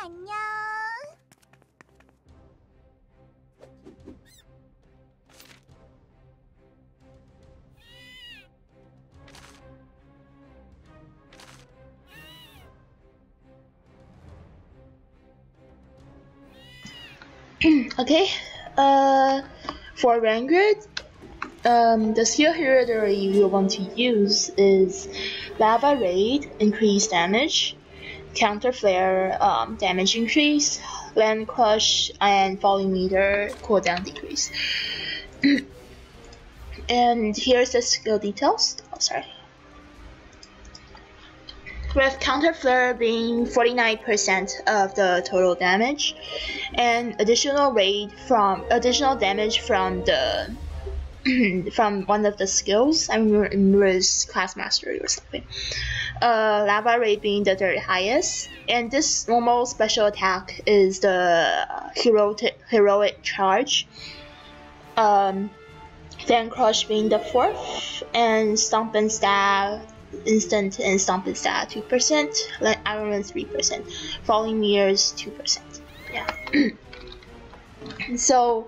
안녕. Okay, for Randgrid, the skill hierarchy you want to use is Lava Raid, increase damage, Counter Flare, damage increase, Land Crush, and Falling Meter, cooldown decrease. And here's the skill details. Oh, sorry. With Counter Flare being 49% of the total damage, and additional damage from the from one of the skills. I remember it's Class Mastery or something. Lava Ray being the third highest, and this normal special attack is the heroic charge. Then Crush being the fourth, and Stomp and Stab instant and Stomp and Stab 2%, Iron Man 3%, Falling Mirrors 2%. Yeah. So,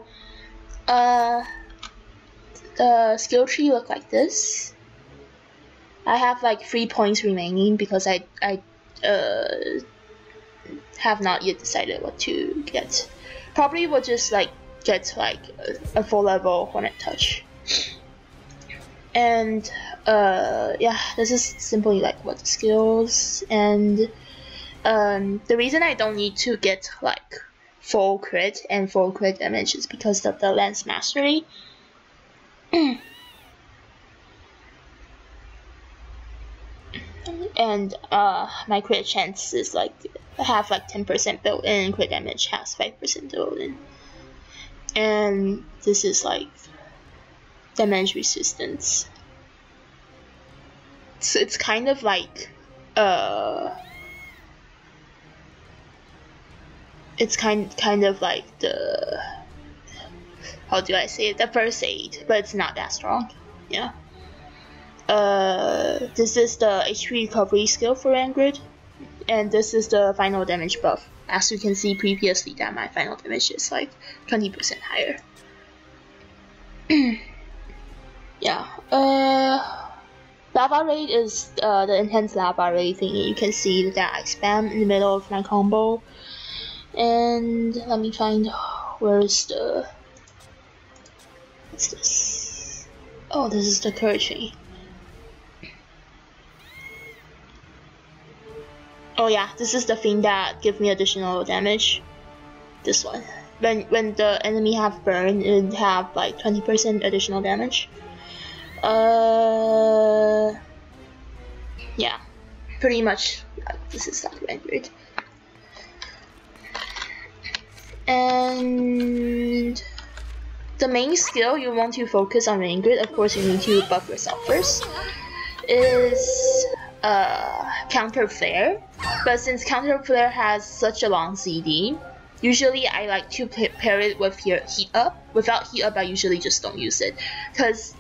the skill tree look like this. I have like 3 points remaining because I have not yet decided what to get. Probably will just like get like a full level Hornet Touch. And yeah, this is simply like what the skills, and the reason I don't need to get like full crit and full crit damage is because of the Lance Mastery. And my crit chance is like have like 10% built in, crit damage has 5% built in, and this is like damage resistance. So it's kind of like it's kind of like the, how do I say it, the first aid, but it's not that strong. Yeah. This is the HP recovery skill for Randgrid, and this is the final damage buff. As you can see previously that my final damage is like 20% higher. Yeah. Lava Raid is the intense Lava Raid thingy. You can see that I spam in the middle of my combo. And let me find where's the, what's this? Oh, this is the courage thingy. Oh yeah, this is the thing that gives me additional damage. This one. When the enemy have burn, it have like 20% additional damage. Yeah, pretty much this is like Randgrid. And the main skill you want to focus on Randgrid, of course you need to buff yourself first, is Counter Flare. But since Counter Flare has such a long CD, usually I like to pair it with Heat Up. Without Heat Up, I usually just don't use it, because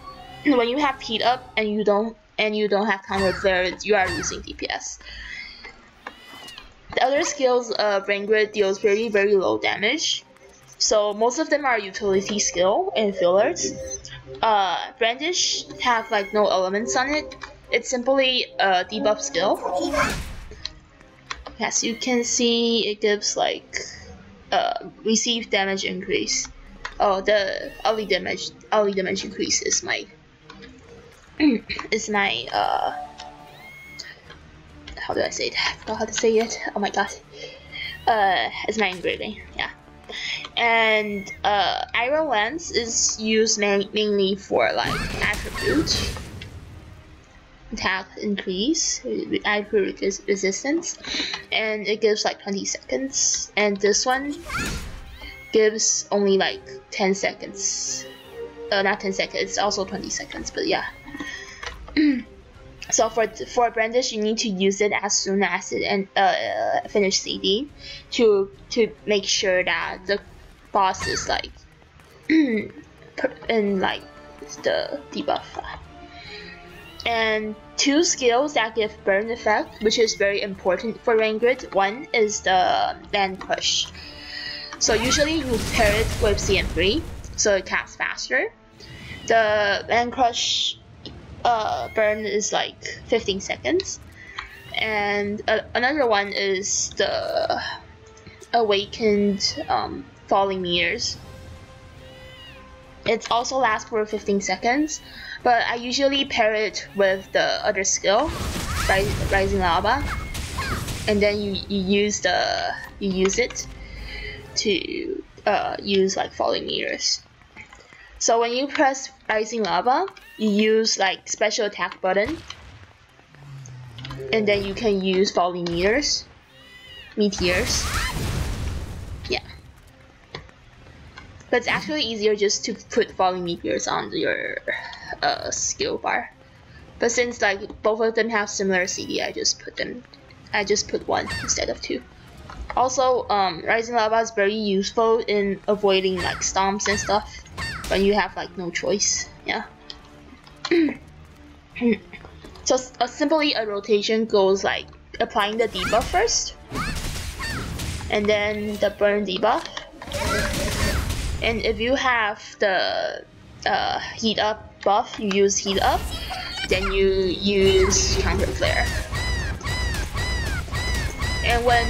when you have Heat Up and you don't have Counter Flare, you are losing DPS. The other skills of Randgrid deals very low damage, so most of them are utility skill and fillers. Brandish have like no elements on it. It's simply a debuff skill. As you can see, it gives like receive damage increase. Oh, the early damage increase is my how do I say it? I forgot how to say it. Oh my god. It's my engraving, yeah. And Iron Lance is used mainly for like attribute, attack increase, accurate resistance, and it gives like 20 seconds. And this one gives only like 10 seconds. Not 10 seconds, it's also 20 seconds, but yeah. So for Brandish, you need to use it as soon as it finish CD to make sure that the boss is like in like the debuff. And 2 skills that give burn effect, which is very important for Randgrid. One is the Land Crush. So usually you pair it with CM3, so it casts faster. The Land Crush burn is like 15 seconds. And another one is the Awakened Falling Meteors. It also lasts for 15 seconds, but I usually pair it with the other skill, Rising Lava, and then you use it to use like Falling Meteors. So when you press Rising Lava, you use like special attack button, and then you can use Falling Meteors. Yeah. But it's actually easier just to put Falling Meteors on your skill bar. But since like both of them have similar CD, I just put one instead of 2. Also, Rising Lava is very useful in avoiding like stomps and stuff when you have like no choice. Yeah. So simply a rotation goes like applying the debuff first, and then the burn debuff. And if you have the heat up buff, you use heat up, then you use counter flare. And when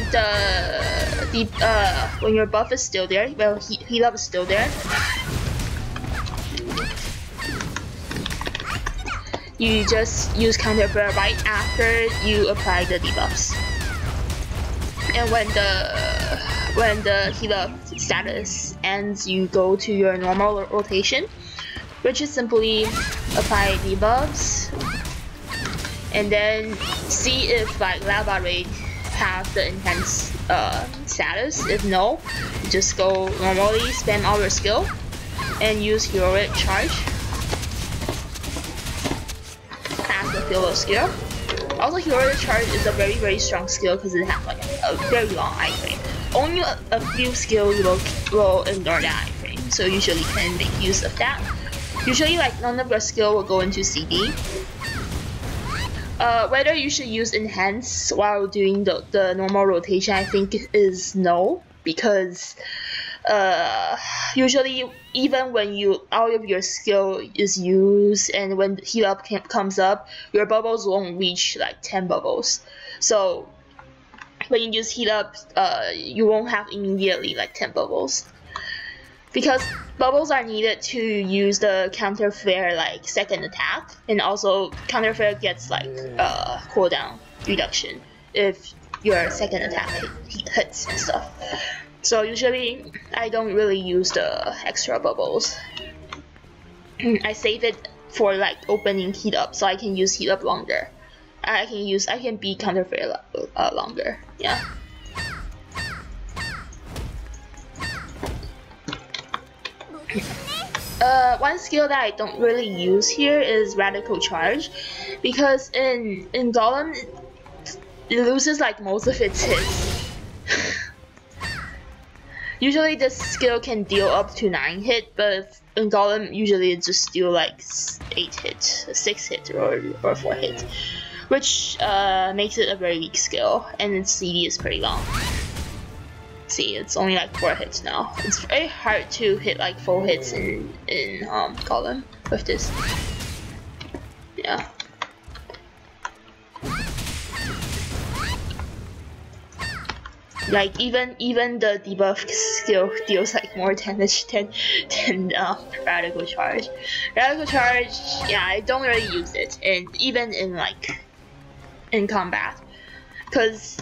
when your buff is still there, well, heat up is still there, you just use counter flare right after you apply the debuffs. And when the heat up status ends, you go to your normal rotation, which is simply apply debuffs, and then see if like Lava Raid have the intense status. If no, just go normally, spam all your skill, and use Heroic Charge as the filler skill. Also, Heroic Charge is a very strong skill because it has like a very long iframe. Only a few skills will ignore that iframe, so usually can make use of that. Usually like none of your skill will go into CD. Whether you should use Enhance while doing the normal rotation, I think is no, because usually even when all of your skill is used and when heat up comes up, your bubbles won't reach like 10 bubbles. So when you use heat up, you won't have immediately like 10 bubbles, because bubbles are needed to use the counter flare like second attack, and also counter flare gets like cooldown reduction if your second attack hits and stuff. So usually I don't really use the extra bubbles. I save it for like opening heat up, so I can use heat up longer. I can be counter flare longer. Yeah. One skill that I don't really use here is Radical Charge, because in Golem it loses like most of its hits. Usually this skill can deal up to 9 hit, but in Golem usually it just deal like 8 hit, 6 hit, or 4 hit, which makes it a very weak skill, and its CD is pretty long. See, it's only like 4 hits now. It's very hard to hit like full hits in Golem with this. Yeah. Like even the debuff skill deals like more damage than Radical Charge. Radical Charge, yeah, I don't really use it, and even in combat, because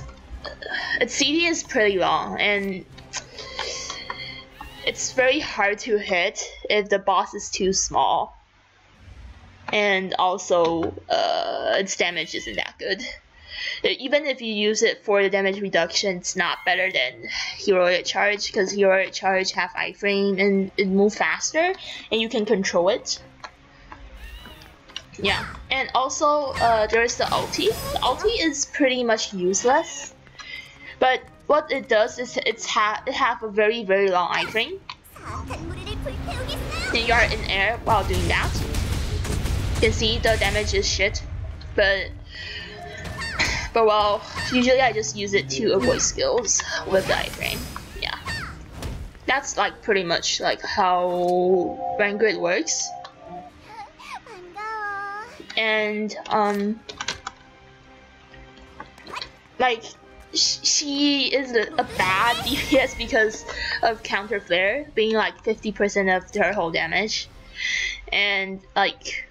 its CD is pretty long and it's very hard to hit if the boss is too small, and also its damage isn't that good. Even if you use it for the damage reduction, it's not better than Heroic Charge, because Heroic Charge have iframe and it moves faster and you can control it. Yeah, and also there's the ulti. The ulti is pretty much useless, but what it does is it have a very long iframe, and you are in air while doing that. You can see the damage is shit. but well, usually I just use it to avoid skills with the iframe. Yeah, that's like pretty much like how Randgrid works. And like she is a bad DPS because of counter flare being like 50% of her whole damage, and like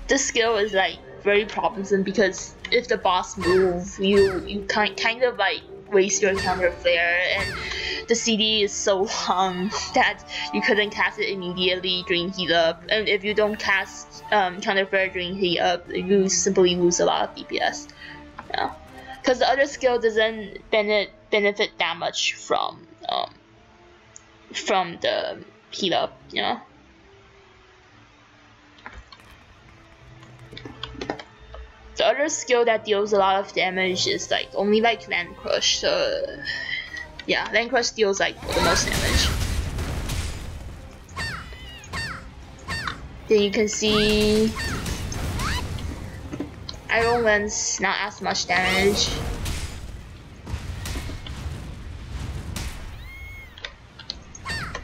this skill is like very troublesome because if the boss move, you kind of like waste your counter flare, and the CD is so long that you couldn't cast it immediately during heat up, and if you don't cast counter flare during heat up, you simply lose a lot of DPS. Yeah, because the other skill doesn't benefit that much from the heat up, you know. The other skill that deals a lot of damage is like only like Land Crush. So yeah, Land Crush deals like the most damage. Then you can see Iron Lens not as much damage.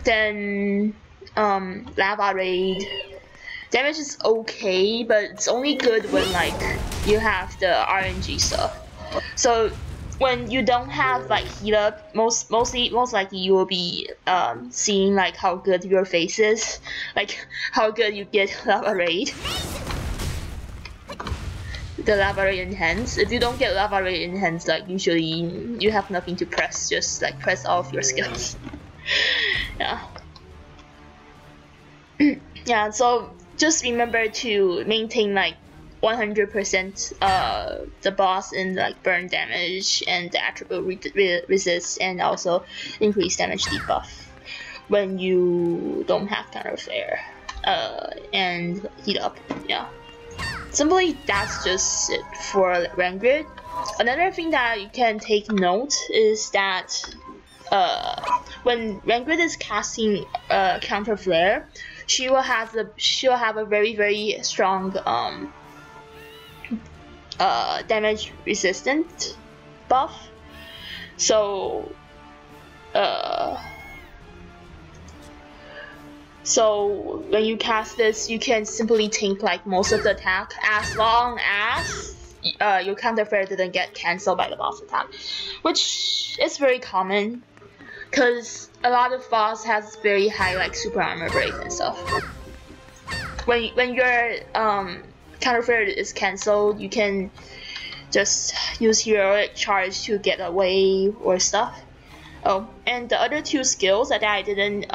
Then Lava Raid. Damage is okay, but it's only good when like you have the RNG stuff. So when you don't have like heat up, most likely you will be seeing like how good your face is, like how good you get Lava Raid. The Lava Raid enhance. If you don't get Lava Raid enhance, like usually you have nothing to press, just like press all of your skills. Yeah. Yeah, so just remember to maintain like 100% the boss in like burn damage and the attribute resist, and also increase damage debuff when you don't have counter flare and heat up. Yeah, simply that's just it for Randgrid. Another thing that you can take note is that when Randgrid is casting counter flare, she will have a very strong damage resistant buff. So when you cast this, you can simply tank like most of the attack as long as your counter flare didn't get cancelled by the boss attack, which is very common because a lot of boss has very high like super armor break and stuff. When your counter flare is cancelled, you can just use heroic charge to get away or stuff. Oh, and the other two skills that I didn't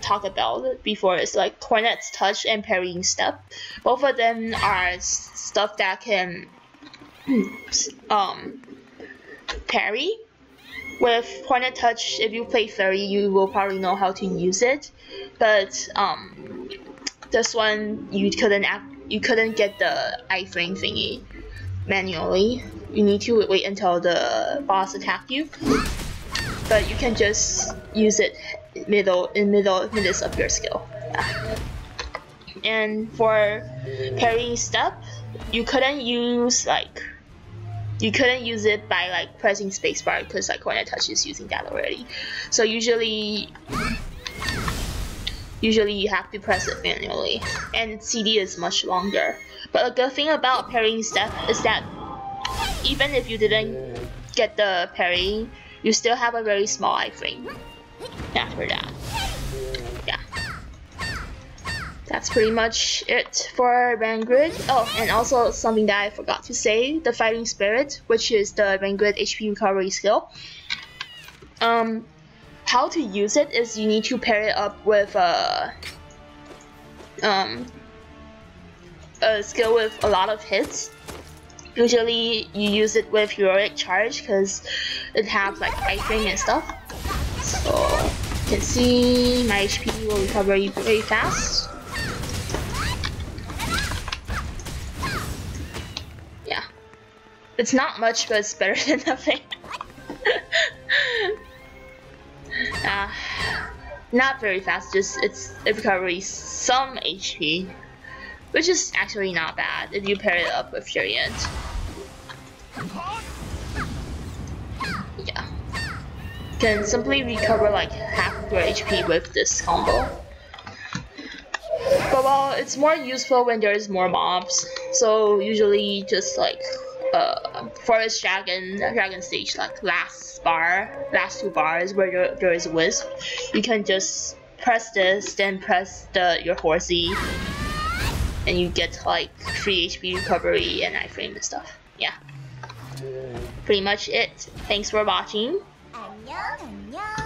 talk about before is like Cornet's Touch and Parrying Step. Both of them are stuff that can parry. With Cornet Touch, if you play Fairy, you will probably know how to use it, but this one you couldn't get the iframe thingy manually. You need to wait until the boss attacked you, but you can just use it midst of your skill. Yeah. And for Parrying Step, you couldn't use it by like pressing spacebar because like Cornet Touch is using that already. So usually you have to press it manually, and CD is much longer. But a good thing about Parrying Step is that even if you didn't get the parry, you still have a very small iframe after that. Yeah. That's pretty much it for Randgrid. Oh, and also something that I forgot to say, the Fighting Spirit, which is the Randgrid HP recovery skill. How to use it is you need to pair it up with a skill with a lot of hits. Usually you use it with heroic charge because it has like iframe and stuff. So you can see my HP will recover very fast. Yeah, it's not much, but it's better than nothing. Not very fast, just it recovers some HP. which is actually not bad if you pair it up with Furiant. Yeah. Can simply recover like half of your HP with this combo. But well, it's more useful when there's more mobs. So usually just like Forest Dragon stage, like last two bars where there is Wisp. You can just press this, then press your horsey, and you get like free HP recovery and iframe and stuff. Yeah. Pretty much it. Thanks for watching. 안녕.